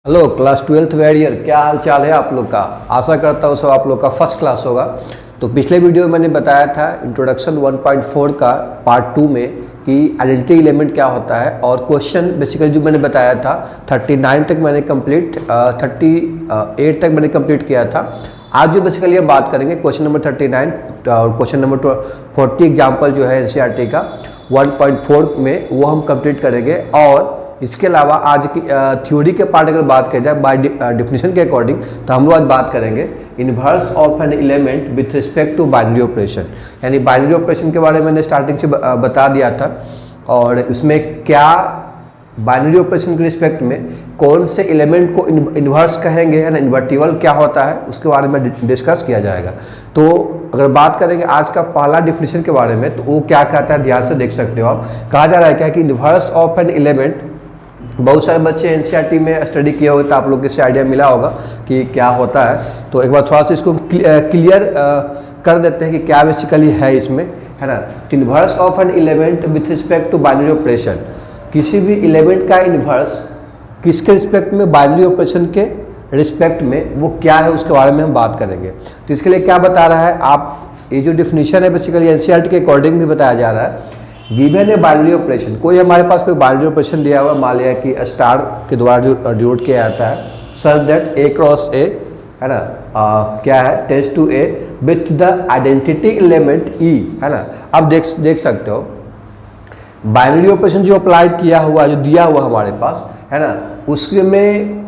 Hello class 12th barrier, क्या हाल चाल है आप लोग का। आशा करता हूँ सब आप लोग का फर्स्ट क्लास होगा। तो पिछले वीडियो में मैंने बताया था इंट्रोडक्शन 1.4 का पार्ट 2 में कि आइडेंटिटी एलिमेंट क्या होता है, और क्वेश्चन बेसिकली जो मैंने बताया था 39 तक मैंने कंप्लीट 38 तक मैंने कंप्लीट किया था। आज जो बेसिकली हम बात करेंगे क्वेश्चन नंबर 39 और क्वेश्चन नंबर 40 एग्जाम्पल जो है एनसीईआरटी का 1.4 में वो हम कंप्लीट करेंगे। और इसके अलावा आज की थ्योरी के पार्ट अगर बात करें जाए बाय डिफिनेशन के अकॉर्डिंग, तो हम लोग आज बात करेंगे inverse of an element with respect to binary operation. यानी बाइनरी ऑपरेशन के बारे में मैंने स्टार्टिंग से बता दिया था, और इसमें क्या बाइनरी ऑपरेशन के रिस्पेक्ट में कौन से एलिमेंट को इन्वर्स कहेंगे, है ना, इन्वर्टिबल क्या होता है उसके बारे में डिस्कस किया जाएगा। तो अगर बात करेंगे आज का पहला डिफिनेशन के बारे में, तो वो क्या कहता है ध्यान से देख सकते हो आप। कहा जा रहा है क्या कि इन्वर्स ऑफ एन एलिमेंट, बहुत सारे बच्चे एनसीईआरटी में स्टडी किए होते, आप लोग को इससे आइडिया मिला होगा कि क्या होता है। तो एक बार थोड़ा सा इसको क्लियर कर देते हैं कि क्या बेसिकली है इसमें, है ना। Inverse of an element with respect to binary operation, किसी भी एलिमेंट का इन्वर्स किसके रिस्पेक्ट में, बाइनरी ऑपरेशन के रिस्पेक्ट में वो क्या है उसके बारे में हम बात करेंगे। तो इसके लिए क्या बता रहा है, आप ये जो डिफिनीशन है बेसिकली एनसीईआरटी के अकॉर्डिंग भी बताया जा रहा है। गिवन है बाइनरी ऑपरेशन, कोई हमारे पास कोई बाइनरी ऑपरेशन दिया हुआ, मान लिया कि स्टार के द्वारा जो डिनोट किया जाता है सच दैट ए क्रॉस ए, है ना, क्या है tends to A with the identity element E, है ना। अब देख सकते हो बाइनरी ऑपरेशन जो अप्लाइड किया हुआ, जो दिया हुआ हमारे पास, है ना, उसके में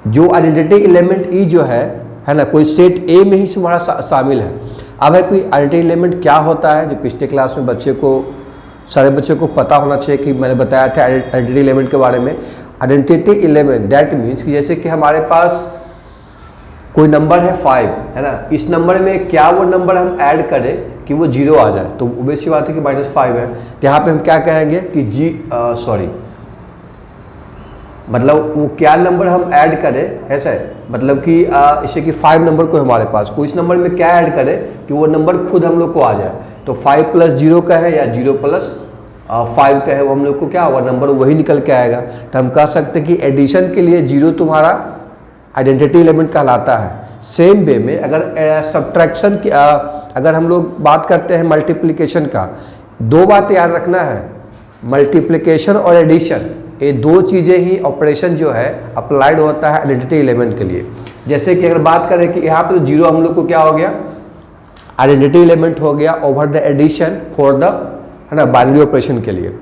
जो आइडेंटिटी एलिमेंट ई जो है ना, कोई सेट ए में ही हमारा शामिल है। अब है कोई आइडेंटिटी एलिमेंट क्या होता है, जो पिछले क्लास में सारे बच्चों को पता होना चाहिए कि मैंने बताया था आइडेंटिटी एलिमेंट के बारे में। आइडेंटिटी एलिमेंट दैट मीन्स कि जैसे कि हमारे पास कोई नंबर है 5, है ना, इस नंबर में क्या वो नंबर हम ऐड करें कि वो 0 आ जाए, तो वैसी बात है कि -5 है, तो यहाँ पे हम क्या कहेंगे कि मतलब वो क्या नंबर हम ऐड करें, ऐसा है मतलब कि जैसे कि 5 नंबर को हमारे पास कोई इस नंबर में क्या ऐड करें कि वो नंबर खुद हम लोग को आ जाए। तो 5 + 0 का है या 0 + 5 का है, वो हम लोग को क्या होगा, नंबर वही निकल के आएगा। तो हम कह सकते हैं कि एडिशन के लिए 0 तुम्हारा आइडेंटिटी एलिमेंट कहलाता है। सेम वे में अगर सब्ट्रैक्शन की अगर हम लोग बात करते हैं मल्टीप्लिकेशन का, दो बातें याद रखना है, मल्टीप्लिकेशन और एडिशन, ये दो चीज़ें ही ऑपरेशन जो है अप्लाइड होता है आइडेंटिटी एलिमेंट के लिए। जैसे कि अगर बात करें कि यहाँ पे तो 0 हम लोग को क्या हो गया, आइडेंटिटी एलिमेंट हो गया over the addition for the, है ना, बाइनरी ऑपरेशन के लिए।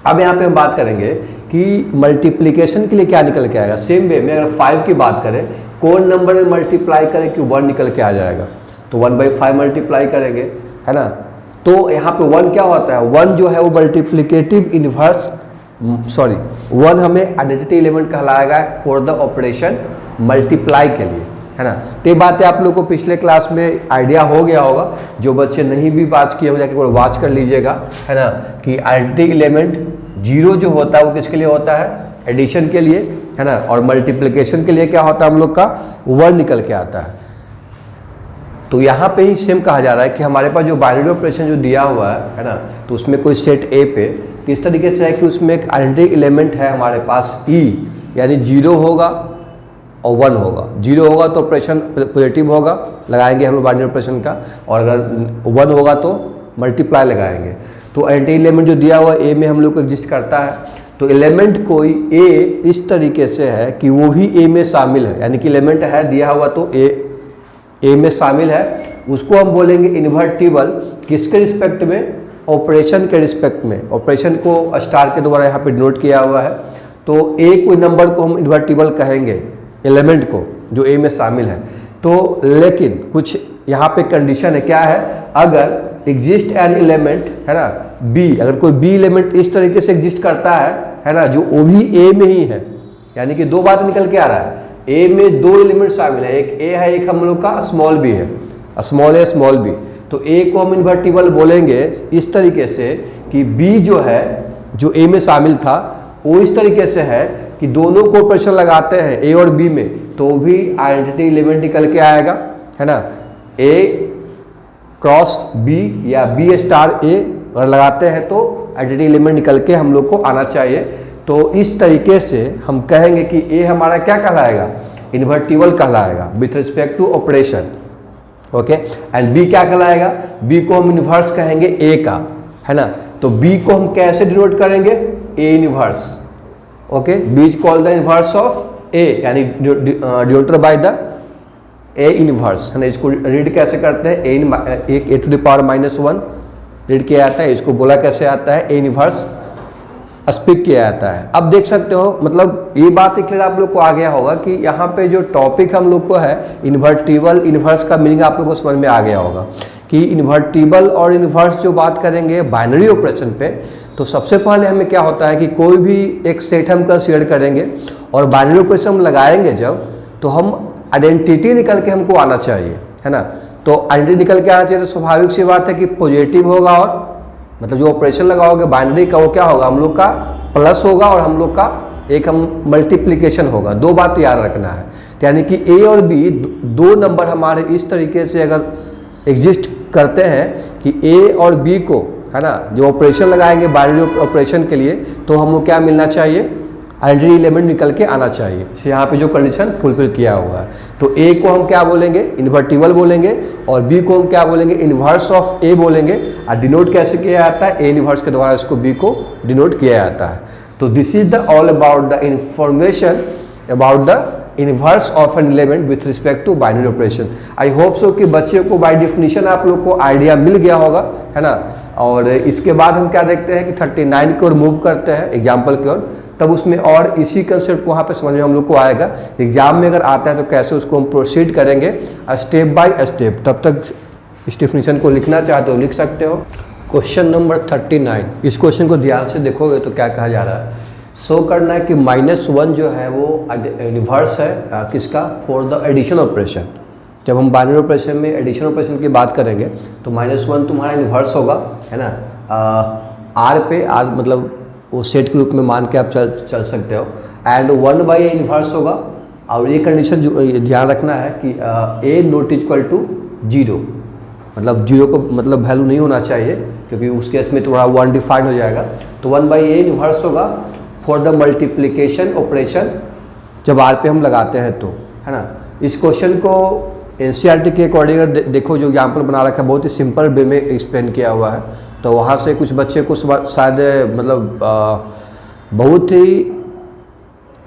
अब यहाँ पे हम बात करेंगे कि मल्टीप्लिकेशन के लिए क्या निकल के आएगा। सेम वे में अगर 5 की बात करें, कौन नंबर में मल्टीप्लाई करें कि 1 निकल के आ जाएगा, तो 1/5 मल्टीप्लाई करेंगे, है ना। तो यहाँ पे 1 क्या होता है, 1 जो है वो मल्टीप्लिकेटिव इन्वर्स 1 हमें आइडेंटिटी एलिमेंट कहलाएगा फॉर द ऑपरेशन मल्टीप्लाई के लिए, है ना। तो ये बातें आप लोगों को पिछले क्लास में आइडिया हो गया होगा। जो बच्चे नहीं भी वॉच किए हो जाके वॉच कर लीजिएगा, है ना, कि आइडेंटिटी एलिमेंट 0 जो होता है वो किसके लिए होता है, एडिशन के लिए, है ना, और मल्टीप्लिकेशन के लिए क्या होता है हम लोग का 1 निकल के आता है। तो यहाँ पे ही सेम कहा जा रहा है कि हमारे पास जो बाइनरी ऑपरेशन जो दिया हुआ है ना, तो उसमें कोई सेट ए पे किस तरीके से है कि उसमें एक आइडेंटिटी एलिमेंट है हमारे पास ई, यानी 0 होगा और 1 होगा। 0 होगा तो ऑपरेशन पॉजिटिव होगा, लगाएंगे हम लोग बाइनरी ऑपरेशन का, और अगर 1 होगा तो मल्टीप्लाई लगाएंगे। तो आइडेंटिटी एलिमेंट जो दिया हुआ ए में हम लोग को एग्जिस्ट करता है। तो एलिमेंट कोई ए इस तरीके से है कि वो भी ए में शामिल है, यानी कि एलिमेंट है दिया हुआ तो ए में शामिल है, उसको हम बोलेंगे इन्वर्टिबल। किसके रिस्पेक्ट में, ऑपरेशन के रिस्पेक्ट में। ऑपरेशन को स्टार के द्वारा यहाँ पे डिनोट किया हुआ है। तो ए कोई नंबर को हम इन्वर्टिबल कहेंगे, एलिमेंट को जो ए में शामिल है। तो लेकिन कुछ यहाँ पे कंडीशन है, क्या है, अगर एग्जिस्ट एन एलिमेंट, है ना, बी, अगर कोई बी एलिमेंट इस तरीके से एग्जिस्ट करता है ना, जो वो भी ए में ही है, यानी कि दो बात निकल के आ रहा है, ए में 2 एलिमेंट शामिल है, एक ए है, एक हम लोग का स्मॉल बी है, स्मॉल ए स्मॉल बी। तो ए को हम इन्वर्टिबल बोलेंगे इस तरीके से कि बी जो है, जो ए में शामिल था, वो इस तरीके से है कि दोनों को ऑपरेशन लगाते हैं ए और बी में, तो भी आइडेंटिटी एलिमेंट निकल के आएगा, है ना। ए क्रॉस बी या बी स्टार ए अगर लगाते हैं तो आइडेंटिटी एलिमेंट निकल के हम लोग को आना चाहिए। तो तो इस तरीके से हम कहेंगे कि ए हमारा क्या कहलाएगा, इन्वर्टिबल कहलाएगा with respect to operation. Okay, and B क्या कहलाएगा, बी को हम इन्वर्स कहेंगे ए का, है ना। तो बी को हम कैसे डिनोट करेंगे, A inverse. Okay, B is called the inverse of A, यानी denoted by the A inverse, है ना। इसको रीड कैसे करते हैं, A to the power -1 read किया जाता है, इसको बोला कैसे आता है, ए इन्वर्स स्पीक किया जाता है। अब देख सकते हो, मतलब ये बात क्लियर आप लोग को आ गया होगा कि यहाँ पे जो टॉपिक हम लोग को है इन्वर्टिबल इन्वर्स का मीनिंग आप लोग को समझ में आ गया होगा कि इन्वर्टिबल और इन्वर्स जो बात करेंगे बाइनरी ऑपरेशन पे, तो सबसे पहले हमें क्या होता है कि कोई भी एक सेट हम कंसीडर करेंगे और बाइनरी ऑपरेशन हम लगाएंगे जब, तो हम आइडेंटिटी निकल के हमको आना चाहिए, है ना। तो आइडेंटिटी निकल के आना चाहिए, तो स्वाभाविक सी बात है कि पॉजिटिव होगा, और मतलब जो ऑपरेशन लगाओगे बाइनरी का वो क्या होगा, हम लोग का प्लस होगा और हम लोग का एक हम मल्टीप्लिकेशन होगा। दो बात याद रखना है, यानी कि ए और बी दो नंबर हमारे इस तरीके से अगर एग्जिस्ट करते हैं कि ए और बी को, है ना, जो ऑपरेशन लगाएंगे बाइनरी ऑपरेशन के लिए, तो हमको क्या मिलना चाहिए, आइडेंटिटी एलिमेंट निकल के आना चाहिए। तो यहाँ पे जो कंडीशन फुलफिल किया हुआ है, तो ए को हम क्या बोलेंगे, इन्वर्टिबल बोलेंगे, और बी को हम क्या बोलेंगे, इन्वर्स ऑफ ए बोलेंगे। और डिनोट कैसे किया जाता है, ए इन्वर्स के द्वारा इसको बी को डिनोट किया जाता है। तो this is the all about the information about the inverse of an element with respect to binary operation. I hope so कि बच्चे को बाय डेफिनेशन आप लोग को आइडिया मिल गया होगा, है ना। और इसके बाद हम क्या देखते हैं कि 39 की ओर मूव करते हैं एग्जाम्पल की ओर, तब उसमें और इसी कंसेप्ट को वहाँ पे समझ में हम लोग को आएगा। एग्जाम में अगर आता है तो कैसे उसको हम प्रोसीड करेंगे स्टेप बाय स्टेप। तब तक इस डेफिनेशन को लिखना चाहते हो लिख सकते हो। क्वेश्चन नंबर 39, इस क्वेश्चन को ध्यान से देखोगे तो क्या कहा जा रहा है, शो करना है कि -1 जो है वो इन्वर्स है किसका, फॉर द एडिशन ऑपरेशन। जब हम बाइनरी ऑपरेशन में एडिशन ऑपरेशन की बात करेंगे तो -1 तुम्हारा इन्वर्स होगा, है ना। आर पे, आर मतलब वो सेट के रूप में मान के आप चल सकते हो, एंड 1/a इन्वर्स होगा। और ये कंडीशन जो ध्यान रखना है कि a नॉट इक्वल टू 0, मतलब 0 को मतलब वैल्यू नहीं होना चाहिए, क्योंकि उस केस में थोड़ा 1 डिफाइन हो जाएगा। तो 1/a इन्वर्स होगा फॉर द मल्टीप्लिकेशन ऑपरेशन जब आर पे हम लगाते हैं तो, है ना। इस क्वेश्चन को एनसीईआरटी के अकॉर्डिंग देखो, जो एग्जाम्पल बना रखा है बहुत ही सिंपल वे में एक्सप्लेन किया हुआ है, तो वहाँ से कुछ बच्चे को शायद मतलब बहुत ही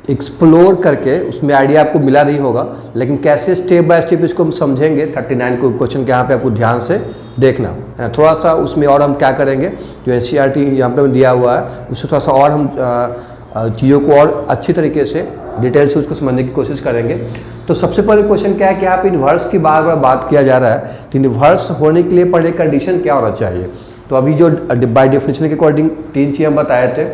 एक्सप्लोर करके उसमें आइडिया आपको मिला नहीं होगा, लेकिन कैसे स्टेप बाय स्टेप इसको हम समझेंगे 39 को क्वेश्चन के यहाँ पे आपको ध्यान से देखना है। थोड़ा सा उसमें और हम क्या करेंगे, जो एनसीईआरटी यहाँ पे दिया हुआ है उससे थोड़ा सा और हम चीज़ों को और अच्छी तरीके से डिटेल से उसको समझने की कोशिश करेंगे। तो सबसे पहले क्वेश्चन क्या है कि यहाँ पे इन्वर्स की बार बार बात किया जा रहा है, तो इन्वर्स होने के लिए पहले कंडीशन क्या होना चाहिए। तो अभी जो बाय डेफिनेशन के अकॉर्डिंग 3 चीज़ हम बताए थे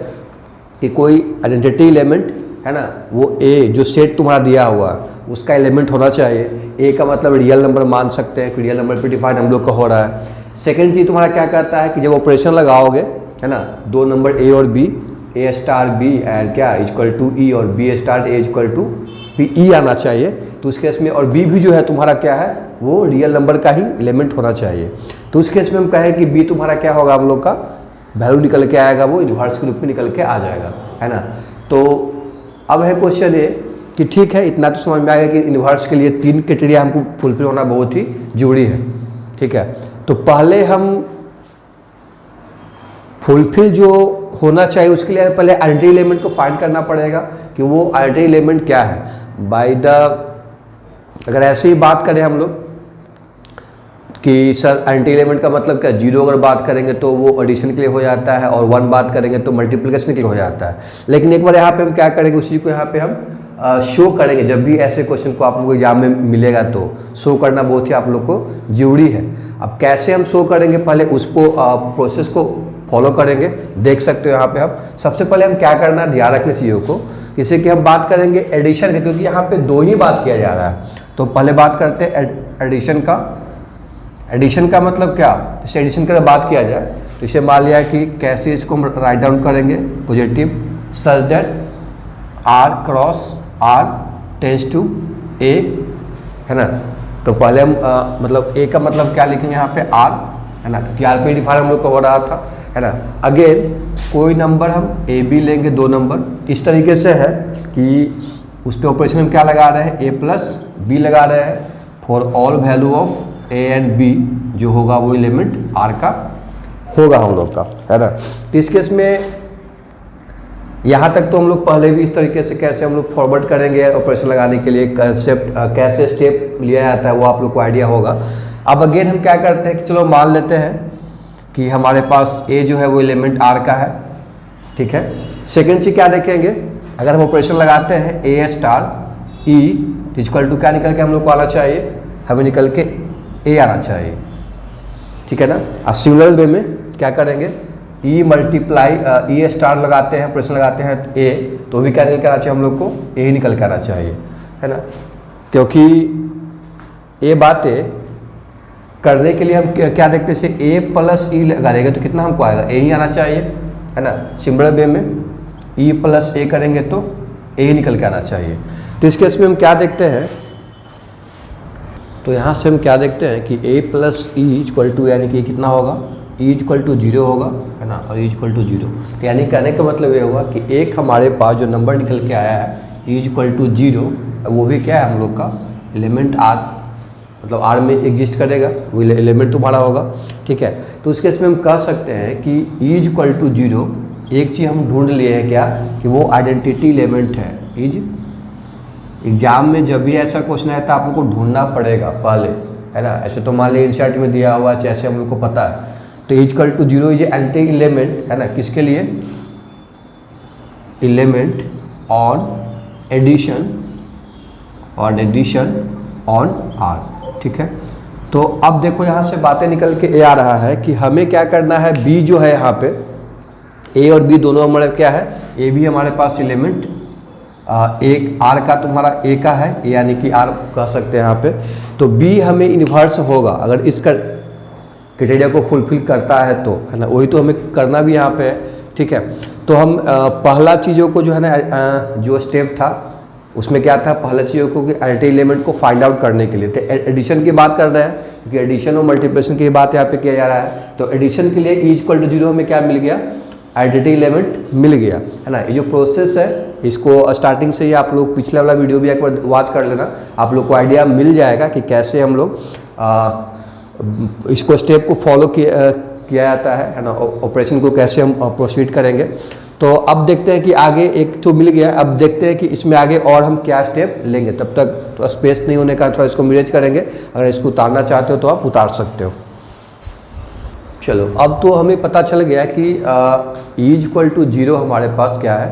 कि कोई आइडेंटिटी एलिमेंट, है ना, वो ए जो सेट तुम्हारा दिया हुआ है उसका एलिमेंट होना चाहिए। ए का मतलब रियल नंबर मान सकते हैं कि रियल नंबर पे डिफाइन हम लोग का हो रहा है। सेकंड चीज़ तुम्हारा क्या करता है कि जब ऑपरेशन लगाओगे, है ना, दो नंबर ए और B, A star B and क्या इक्वल टू ई, और B star A equal to B, E आना चाहिए। तो उस केस में और बी भी जो है तुम्हारा क्या है, वो रियल नंबर का ही एलिमेंट होना चाहिए। तो उस केस में हम कहें कि बी तुम्हारा क्या होगा, हम लोग का वैल्यू निकल के आएगा, वो इन्वर्स के रूप में निकल के आ जाएगा, है ना। तो अब है क्वेश्चन ये कि ठीक है, इतना तो समझ में आएगा कि इन्वर्स के लिए 3 क्राइटेरिया हमको फुलफिल होना बहुत ही जरूरी है, ठीक है। तो पहले हम फुलफिल जो होना चाहिए उसके लिए पहले आइडेंटिटी एलिमेंट को फाइंड करना पड़ेगा कि वो आइडेंटिटी एलिमेंट क्या है। बाय द, अगर ऐसे ही बात करें हम लोग कि सर आइडेंटिटी एलिमेंट का मतलब क्या, 0 अगर बात करेंगे तो वो एडिशन के लिए हो जाता है, और 1 बात करेंगे तो मल्टीप्लिकेशन के लिए हो जाता है। लेकिन एक बार यहाँ पे हम क्या करेंगे, उसी को यहाँ पे हम शो करेंगे। जब भी ऐसे क्वेश्चन को आप लोगों को एग्जाम में मिलेगा तो शो करना बहुत ही आप लोग को जरूरी है। अब कैसे हम शो करेंगे, पहले उसको प्रोसेस को फॉलो करेंगे, देख सकते हो यहाँ पे। हम सबसे पहले हम क्या करना है, ध्यान रखने चीज़ों को, जैसे कि हम बात करेंगे एडिशन की, क्योंकि यहाँ पे 2 ही बात किया जा रहा है। तो पहले बात करते हैं एडिशन का। एडिशन का मतलब क्या, जैसे एडिशन की बात किया जाए तो इसे मान लिया कि कैसे इसको हम राइट डाउन करेंगे, positive such that R cross R tends to A, है ना। तो पहले हम मतलब ए का मतलब क्या लिखेंगे यहाँ पे, आर, है ना, क्योंकि आर पे डिफाइन हम लोग का हो रहा था, है ना। अगेन कोई नंबर हम ए बी लेंगे, 2 नंबर इस तरीके से है कि उस पर ऑपरेशन हम क्या लगा रहे हैं, ए प्लस बी लगा रहे हैं for all value of A and B, जो होगा वो एलिमेंट आर का होगा हम लोग का, है ना। तो इस केस में यहाँ तक तो हम लोग पहले भी इस तरीके से कैसे हम लोग फॉरवर्ड करेंगे ऑपरेशन लगाने के लिए, कंसेप्ट कैसे स्टेप लिया जाता है वो आप लोग को आइडिया होगा। अब अगेन हम क्या करते हैं कि चलो मान लेते हैं कि हमारे पास ए जो है वो एलिमेंट आर का है, ठीक है। सेकेंड चीज क्या देखेंगे, अगर हम ऑपरेशन लगाते हैं ए स्टार ई इक्वल टू क्या निकल के हम लोग को आना चाहिए, हमें निकल के ए आना चाहिए, ठीक है ना। और सिमिलर वे में क्या करेंगे, ई मल्टीप्लाई ई स्टार लगाते हैं, ऑपरेशन लगाते हैं ए, तो भी क्या निकल के आना चाहिए हम लोग को, ए निकल के आना चाहिए, है ना। क्योंकि ये बातें करने के लिए हम क्या देखते हैं, ए प्लस ई लगाएंगे तो कितना हमको आएगा, ए ही आना चाहिए, है ना। सिमिलर वे में ई प्लस ए करेंगे तो ए ही निकल के आना चाहिए। तो इस केस में हम क्या देखते हैं, तो यहाँ से हम क्या देखते हैं कि ए प्लस ई इक्वल टू यानी कि कितना होगा, ई इक्वल टू 0 होगा, है ना, और ई इक्वल टू 0। यानी कहने का मतलब ये होगा कि एक हमारे पास जो नंबर निकल के आया है ई इक्वल टू 0, वो भी क्या है हम लोग का एलिमेंट आर, मतलब आर में एग्जिस्ट करेगा, वो एलिमेंट तुम्हारा होगा, ठीक है। तो उस केस में हम कह सकते हैं कि ई इक्वल टू 0, एक चीज़ हम ढूंढ लिए हैं क्या, कि वो आइडेंटिटी एलिमेंट है। इज एग्जाम में जब भी ऐसा क्वेश्चन आया तो आप लोग को ढूंढना पड़ेगा पहले, है ना। ऐसे तो मान लीजिए एनसीईआरटी में दिया हुआ है, जैसे हम लोग को पता है, तो equal to 0 is identity element, है ना, किसके लिए, element on addition on R, ठीक है। तो अब देखो यहाँ से बातें निकल के ए आ रहा है कि हमें क्या करना है, बी जो है यहाँ पे ए और बी दोनों हमारे क्या है, ए भी हमारे पास एलिमेंट एक आर का तुम्हारा ए का है, यानी कि आर कह सकते हैं यहाँ पे। तो बी हमें इन्वर्स होगा अगर इसका क्राइटेरिया को फुलफिल करता है तो, है ना, वही तो हमें करना भी यहाँ पे है, ठीक है। तो हम पहला चीज़ों को जो है ना, जो स्टेप था उसमें क्या था, पहला चीज़ों को कि आइडेंटिटी एलिमेंट को फाइंड आउट करने के लिए, तो एडिशन की बात कर रहे हैं क्योंकि एडिशन और मल्टीप्लिकेशन की बात यहाँ पे किया जा रहा है। तो एडिशन के लिए ई इक्वल टू 0 हमें क्या मिल गया, आइडेंटिटी एलिमेंट मिल गया, है ना। ये जो प्रोसेस है इसको स्टार्टिंग से ही आप लोग पिछले वाला वीडियो भी एक बार वॉच कर लेना, आप लोग को आइडिया मिल जाएगा कि कैसे हम लोग इसको स्टेप को फॉलो किया जाता है ना, ऑपरेशन को कैसे हम प्रोसीड करेंगे। तो अब देखते हैं कि आगे एक तो मिल गया, अब देखते हैं कि इसमें आगे और हम क्या स्टेप लेंगे। तब तक तो स्पेस नहीं होने का थोड़ा इसको मिरेज करेंगे, अगर इसको उतारना चाहते हो तो आप उतार सकते हो। चलो अब तो हमें पता चल गया कि ई इक्वल टू 0 हमारे पास क्या है,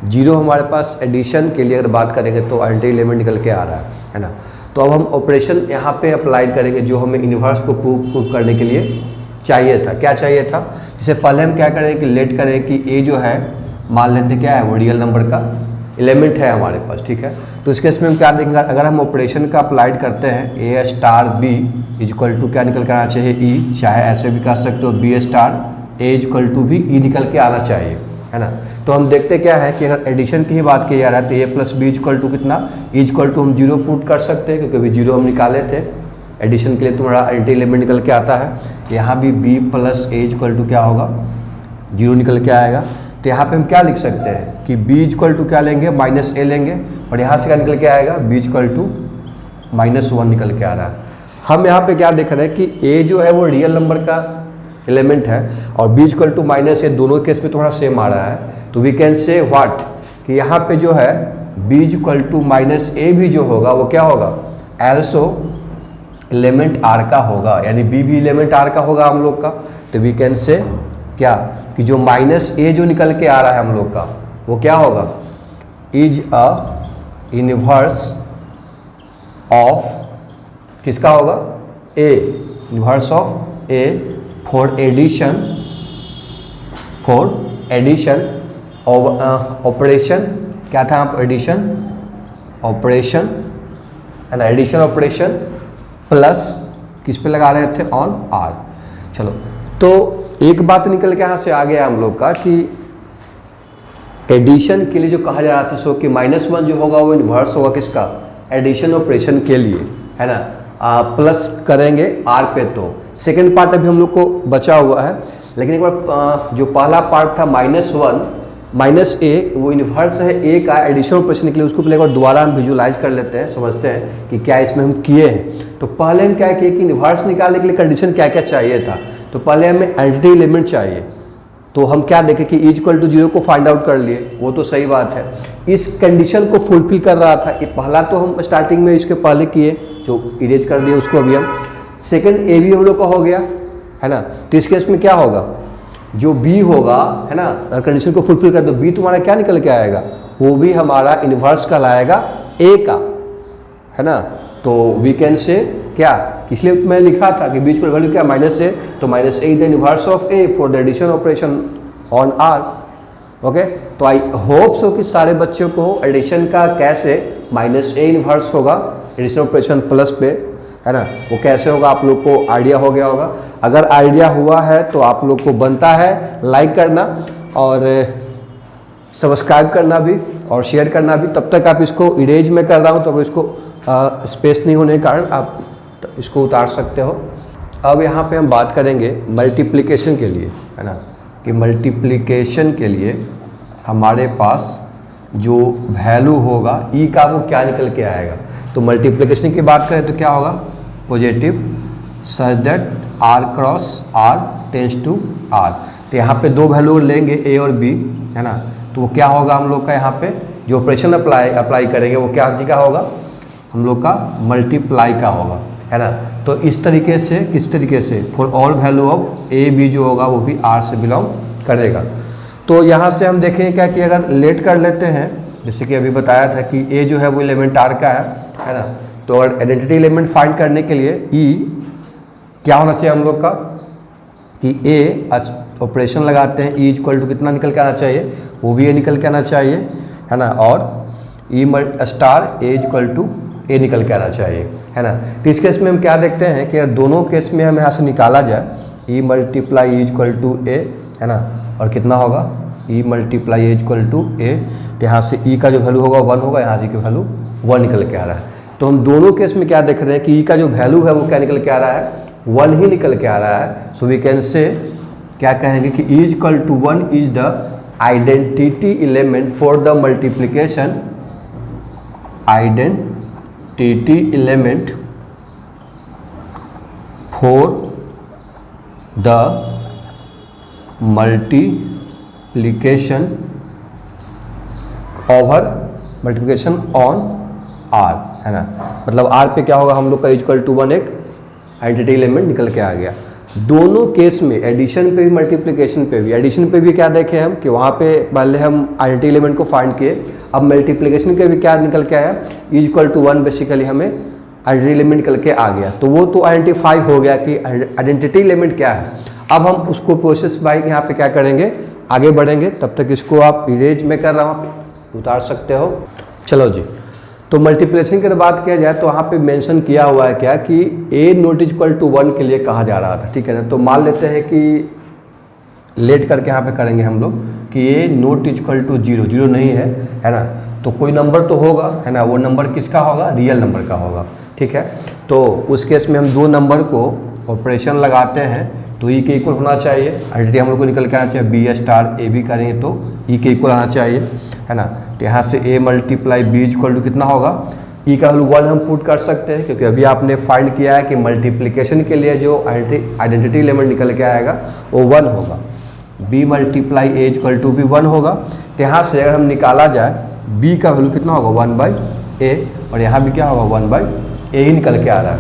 0 हमारे पास एडिशन के लिए अगर बात करेंगे तो आइडेंटिटी एलिमेंट निकल के आ रहा है ना। तो अब हम ऑपरेशन यहाँ पे अप्लाई करेंगे जो हमें इन्वर्स को प्रूव करने के लिए चाहिए था। क्या चाहिए था, जैसे पहले हम क्या करें कि लेट करें कि ए जो है मान लेते क्या है, वो रियल नंबर का एलिमेंट है हमारे पास, ठीक है। तो इस केस में हम क्या देखेंगे, अगर हम ऑपरेशन का अप्लाइड करते हैं ए स्टार बी इक्वल टू क्या निकल कर आना चाहिए, ई, चाहे ऐसे भी कर सकते हो B star A equal to भी ई निकल के आना चाहिए, है ना। तो हम देखते क्या है कि अगर एडिशन की ही बात की जा रहा है तो ए प्लस बी इक्वल टू कितना, ई इक्वल टू हम 0 पुट कर सकते हैं क्योंकि अभी 0 हम निकाले थे। एडिशन के लिए तुम्हारा आइडेंटिटी एलिमेंट निकल के आता है, यहाँ भी b plus A equal to क्या होगा, 0 निकल के आएगा। तो यहाँ पे हम क्या लिख सकते हैं कि b इक्वल टू क्या लेंगे, माइनस ए लेंगे, और यहाँ से क्या निकल के आएगा, b इक्वल टू -1 निकल के आ रहा है। हम यहाँ पे क्या देख रहे हैं कि a जो है वो रियल नंबर का एलिमेंट है और b इक्वल टू माइनस ए दोनों केस में थोड़ा सेम आ रहा है। तो वी कैन से व्हाट कि यहाँ पे जो है b इक्वल टू माइनस ए भी जो होगा वो क्या होगा, एल्सो एलिमेंट आर का होगा, यानी बी भी एलिमेंट आर का होगा हम लोग का। तो वी कैन से क्या कि जो माइनस ए जो निकल के आ रहा है हम लोग का वो क्या होगा, इज अ इनवर्स ऑफ किसका होगा, A, inverse of A for addition operation क्या था आप, एडिशन ऑपरेशन, है ना, एडिशन ऑपरेशन प्लस किस पे लगा रहे थे, ऑन आर। चलो तो एक बात निकल के यहाँ से आ गया हम लोग का कि एडिशन के लिए जो कहा जा रहा था सो कि -1 जो होगा वो इन्वर्स होगा किसका, एडिशन ऑपरेशन के लिए, है ना। प्लस करेंगे आर पे, तो सेकेंड पार्ट अभी हम लोग को बचा हुआ है, लेकिन एक बार जो पहला पार्ट था -1 -a, वो इन्वर्स है a का एडिशन ऑपरेशन के लिए, उसको पहले एक बार दोबारा हम विजुलाइज कर लेते हैं, समझते हैं कि क्या इसमें हम किए हैं। तो पहले हम क्या किए कि इन्वर्स निकालने के लिए कंडीशन क्या क्या चाहिए था। तो पहले हमें एंटिटी एलिमेंट चाहिए, तो हम क्या देखें कि =0 को फाइंड आउट कर लिए, वो तो सही बात है। इस कंडीशन को फुलफिल कर रहा था, ये पहला तो हम स्टार्टिंग में इसके पहले किए, जो इरेज कर दिए उसको अभी हम। सेकंड ए भी हम लोग का हो गया है ना। तो इस केस में क्या होगा, जो बी होगा है ना, कंडीशन को फुलफिल कर दो, बी तुम्हारा क्या निकल के आएगा, वो भी हमारा इन्वर्स कहलाएगा ए का, है ना। तो वी कैन से क्या, इसलिए मैं लिखा था कि बीच को वैल्यू क्या -a, तो -a is the inverse of a for the addition operation on r। Okay, तो आई होप सो कि सारे बच्चों को एडिशन का कैसे -a इन्वर्स होगा एडिशन ऑपरेशन प्लस पे, है ना, वो कैसे होगा आप लोग को आइडिया हो गया होगा। अगर आइडिया हुआ है तो आप लोग को बनता है लाइक करना और सब्सक्राइब करना भी और शेयर करना भी। तब तक आप इसको इरेज में कर रहा हूँ, तो इसको स्पेस नहीं होने के कारण आप इसको उतार सकते हो। अब यहाँ पे हम बात करेंगे मल्टीप्लिकेशन के लिए, है ना, कि मल्टीप्लिकेशन के लिए हमारे पास जो वैल्यू होगा ई का, वो क्या निकल के आएगा। तो मल्टीप्लिकेशन की बात करें तो क्या होगा, positive such that r cross r tends to r। तो यहाँ पे दो वैल्यू लेंगे a और b, है ना, तो वो क्या होगा हम लोग का, यहाँ पे जो ऑपरेशन अप्लाई करेंगे वो क्या होगा, हम लोग का मल्टीप्लाई का होगा, है ना। तो इस तरीके से, किस तरीके से, for all value of A B जो होगा वो भी r से बिलोंग करेगा। तो यहाँ से हम देखें क्या कि अगर लेट कर लेते हैं, जैसे कि अभी बताया था कि a जो है वो एलिमेंट r का है ना। तो अगर आइडेंटिटी एलिमेंट फाइंड करने के लिए e क्या होना चाहिए हम लोग का, कि a ऑपरेशन लगाते हैं, e इक्वल टू कितना निकल के आना चाहिए, वो भी a निकल के आना चाहिए, है ना, और e star a equal to a निकल के आना चाहिए, है ना। तो इस केस में हम क्या देखते हैं कि दोनों केस में हम यहाँ से निकाला जाए, e multiply equal to a, है ना, और कितना होगा, e multiply equal to a। तो यहाँ से e का जो वैल्यू होगा 1 होगा, यहाँ से की वैल्यू 1 निकल के आ रहा है। तो हम दोनों केस में क्या देख रहे हैं कि e का जो वैल्यू है वो क्या निकल के आ रहा है, 1 ही निकल के आ रहा है। सो वी कैन से क्या कहेंगे कि e equal to 1 is the identity element for the multiplication, identity element for the multiplication over multiplication on r, है ना। मतलब r पे क्या होगा हम लोग का इक्वल टू 1 एक आइडेंटिटी एलिमेंट निकल के आ गया। दोनों केस में, एडिशन पे भी मल्टीप्लिकेशन पे भी, एडिशन पे भी क्या देखे हम कि वहाँ पे पहले हम आइडेंटिटी एलिमेंट को फाइंड किए, अब मल्टीप्लिकेशन के भी क्या निकल के आया, इक्वल टू 1 बेसिकली हमें आइडेंटिटी एलिमेंट निकल के आ गया। तो वो तो आइडेंटिफाई हो गया कि आइडेंटिटी एलिमेंट क्या है। अब हम उसको प्रोसेस बाय यहाँ पे क्या करेंगे, आगे बढ़ेंगे। तब तक इसको आप इरेज में कर रहा हूँ, उतार सकते हो। चलो जी, तो मल्टीप्लिकेशन की बात किया जाए तो वहाँ पे मेंशन किया हुआ है क्या कि a नॉट इक्वल टू 1 के लिए कहा जा रहा था, ठीक है ना। तो मान लेते हैं कि लेट करके यहाँ पे करेंगे हम लोग कि a नॉट इक्वल टू 0, 0 नहीं है ना। तो कोई नंबर तो होगा, है ना, वो नंबर किसका होगा, रियल नंबर का होगा, ठीक है। तो उस केस में हम दो नंबर को ऑपरेशन लगाते हैं तो e के इक्वल होना चाहिए, आइडेंटिटी हम लोग को निकल के आना चाहिए, b स्टार a भी करेंगे तो e के इक्वल आना चाहिए, है ना। तो यहाँ से a multiply b equal to कितना होगा, e का वैल्यू 1 हम पुट कर सकते हैं, क्योंकि अभी आपने फाइंड किया है कि मल्टीप्लिकेशन के लिए जो आइडेंटिटी एलिमेंट निकल के आएगा वो 1 होगा। b multiply a equal to भी 1 होगा। तो यहाँ से अगर हम निकाला जाए b का वैल्यू कितना होगा 1/a, और यहाँ भी क्या होगा 1/a ही निकल के आ रहा है,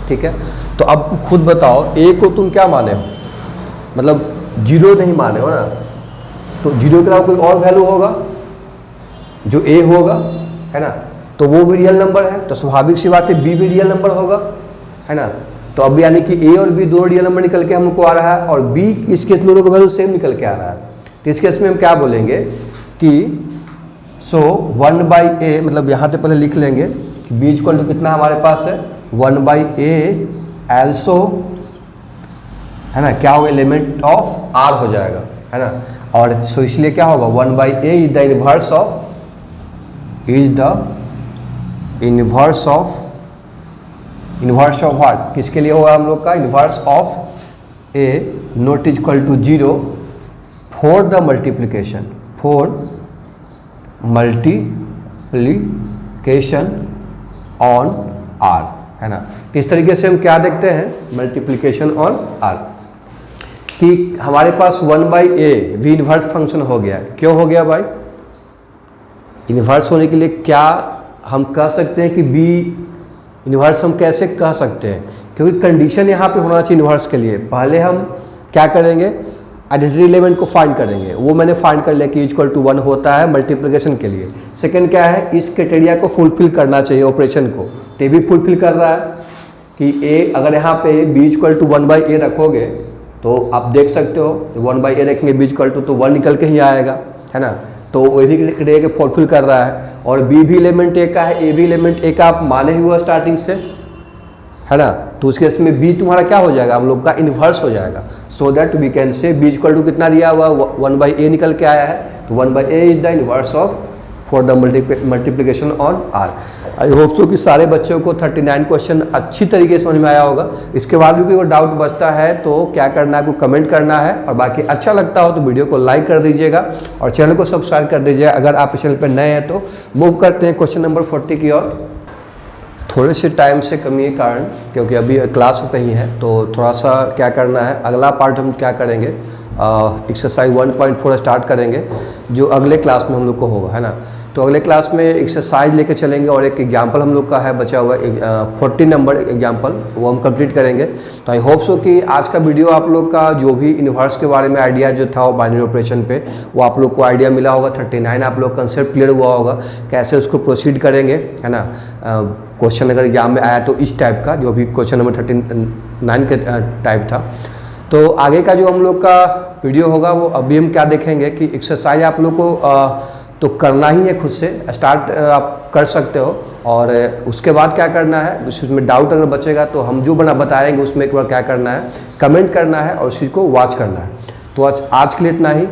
ठीक है। तो अब खुद बताओ a को तुम क्या माने हो, मतलब 0 नहीं माने हो ना। तो 0 के अलावा कोई और वैल्यू होगा जो a होगा, है ना, तो वो भी रियल नंबर है। तो स्वाभाविक सी बात है b भी रियल नंबर होगा, है ना। तो अब यानी कि a और b दोनों रियल नंबर निकल के हमको आ रहा है, और b इस केस में दोनों का वैल्यू सेम निकल के आ रहा है। तो इस केस में हम क्या बोलेंगे कि सो 1/a, मतलब यहाँ पे पहले लिख लेंगे कि b इक्वल टू कितना हमारे पास है 1/a एल्सो, है ना, क्या होगा, एलिमेंट ऑफ r हो जाएगा, है ना। और सो इसलिए क्या होगा 1/a is the inverse of, is the inverse of inverse of what, किसके लिए होगा हम लोग का? Inverse of A not is equal to 0 for the multiplication, for multiplication on R, है ना। इस तरीके से हम क्या देखते हैं? मल्टीप्लिकेशन ऑन आर, कि हमारे पास 1/a वी इन्वर्स फंक्शन हो गया। क्यों हो गया भाई? इन्वर्स होने के लिए क्या हम कह सकते हैं कि बी इन्वर्स हम कैसे कह सकते हैं? क्योंकि कंडीशन यहाँ पे होना चाहिए इन्वर्स के लिए। पहले हम क्या करेंगे? आइडेंटिटी एलिमेंट को फाइंड करेंगे, वो मैंने फाइंड कर लिया कि इक्वल टू 1 होता है मल्टीप्लिकेशन के लिए। सेकंड क्या है? इस क्राइटेरिया को फुलफिल करना चाहिए ऑपरेशन को, तो ये भी फुलफिल कर रहा है कि ए, अगर यहाँ पे बी इक्वल टू 1/a रखोगे तो आप देख सकते हो 1/a रखेंगे बी इक्वल टू तो 1 निकल के ही आएगा, है ना। तो वो भी क्राइटेरिया को फुलफिल कर रहा है। और बी भी एलिमेंट ए का है, ए भी एलिमेंट ए का आप माने हुआ स्टार्टिंग से, है ना। तो उस केस में बी तुम्हारा क्या हो जाएगा? हम लोग का इन्वर्स हो जाएगा। So that we can say B equal to कितना दिया हुआ? 1/a निकल के आया है, तो 1/a is the inverse of for the multiplication on R. I hope so कि सारे बच्चों को 39 क्वेश्चन अच्छी तरीके से समझ में आया होगा। इसके बाद भी कोई डाउट बचता है तो क्या करना है? आपको कमेंट करना है, और बाकी अच्छा लगता हो तो वीडियो को लाइक कर दीजिएगा और चैनल को सब्सक्राइब कर दीजिएगा अगर आप इस चैनल पर नए हैं तो। मूव करते हैं क्वेश्चन नंबर 40 की ओर। थोड़े से टाइम से कमी के कारण, क्योंकि अभी क्लास कहीं है, तो थोड़ा सा क्या करना है, अगला पार्ट हम क्या करेंगे, एक्सरसाइज 1.4 स्टार्ट करेंगे जो अगले क्लास में हम लोग को होगा, है ना। तो अगले क्लास में एक्सरसाइज लेके चलेंगे और एक एग्जाम्पल हम लोग का है बचा हुआ 40 नंबर एग्जाम्पल, वो हम कंप्लीट करेंगे। तो आई होप सो कि आज का वीडियो आप लोग का जो भी इन्वर्स के बारे में आइडिया जो था वो बाइनरी ऑपरेशन पे, वो आप लोग को आइडिया मिला होगा। 39 आप लोग कंसेप्ट क्लियर हुआ होगा, कैसे उसको प्रोसीड करेंगे, है ना। क्वेश्चन अगर एग्जाम में आया तो इस टाइप का, जो भी क्वेश्चन नंबर 39 के टाइप था। तो आगे का जो हम लोग का वीडियो होगा वो अभी हम क्या देखेंगे कि एक्सरसाइज आप लोग को तो करना ही है, खुद से स्टार्ट आप कर सकते हो। और उसके बाद क्या करना है, उसमें डाउट अगर बचेगा तो हम जो बताएंगे उसमें एक बार क्या करना है, कमेंट करना है और उस चीज़ को वॉच करना है। तो आज के लिए इतना ही।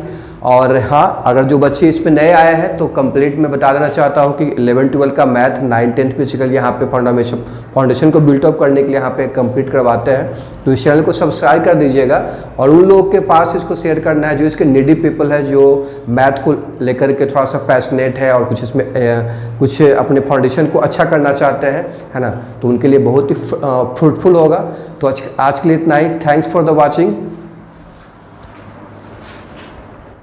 और हाँ, अगर जो बच्चे इस पे नए आए हैं तो कंप्लीट मैं बता देना चाहता हूँ कि 11-12 का मैथ 9-10 बेसिकली यहाँ पे फाउंडेशन को बिल्टअप करने के लिए यहाँ पे कंप्लीट करवाते हैं। तो इस चैनल को सब्सक्राइब कर दीजिएगा और उन लोगों के पास इसको शेयर करना है जो इसके नीडी पीपल है, जो मैथ को लेकर के थोड़ा सा पैशनेट है और कुछ इसमें कुछ अपने फाउंडेशन को अच्छा करना चाहते हैं, है ना। तो उनके लिए बहुत ही फ्रूटफुल होगा। तो आज के लिए इतना ही। Thanks for the watching.